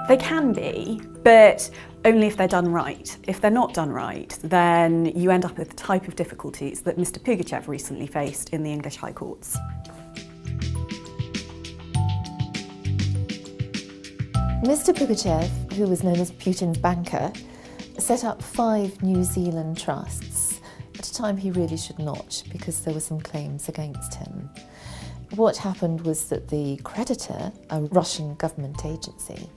They can be, but only if they're done right. If they're not done right, then you end up with the type of difficulties that Mr. Pugachev recently faced in the English High Courts. Mr. Pugachev, who was known as Putin's banker, set up 5 New Zealand trusts at a time he really should not, because there were some claims against him. What happened was that the creditor, a Russian government agency,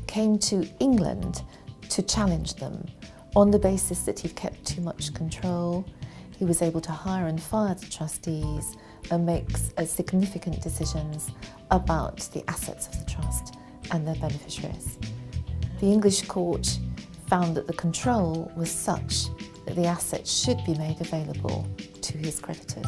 came to England to challenge them on the basis that he'd kept too much control. He was able to hire and fire the trustees and make significant decisions about the assets of the trust and their beneficiaries. The English court found that the control was such that the assets should be made available to his creditors.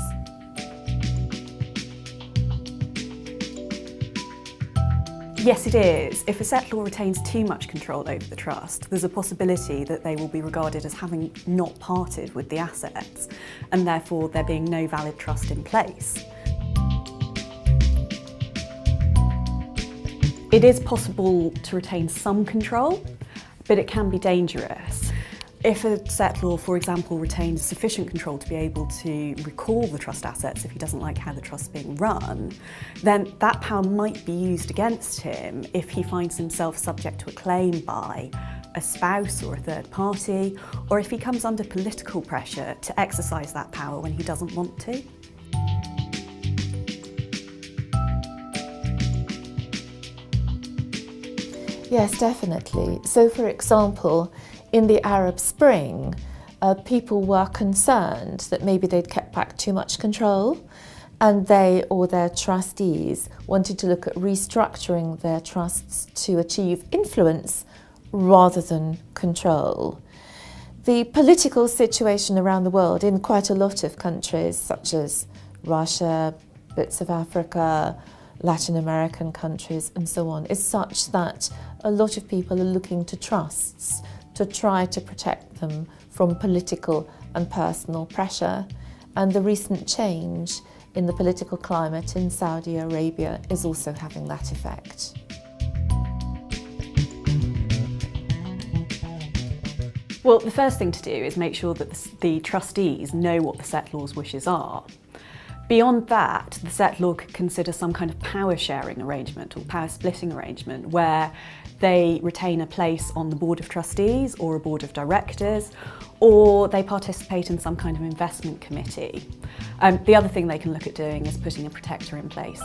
Yes, it is. If a settlor retains too much control over the trust, there's a possibility that they will be regarded as having not parted with the assets, and therefore there being no valid trust in place. It is possible to retain some control, but it can be dangerous. If a settlor, for example, retains sufficient control to be able to recall the trust assets if he doesn't like how the trust's being run, then that power might be used against him if he finds himself subject to a claim by a spouse or a third party, or if he comes under political pressure to exercise that power when he doesn't want to. Yes, definitely. So, for example, in the Arab Spring, people were concerned that maybe they'd kept back too much control, and they or their trustees wanted to look at restructuring their trusts to achieve influence rather than control. The political situation around the world in quite a lot of countries, such as Russia, bits of Africa, Latin American countries and so on, is such that a lot of people are looking to trusts to try to protect them from political and personal pressure. And the recent change in the political climate in Saudi Arabia is also having that effect. Well, the first thing to do is make sure that the trustees know what the settlor's wishes are. Beyond that, the settlor could consider some kind of power sharing arrangement or power splitting arrangement where they retain a place on the board of trustees or a board of directors, or they participate in some kind of investment committee. The other thing they can look at doing is putting a protector in place.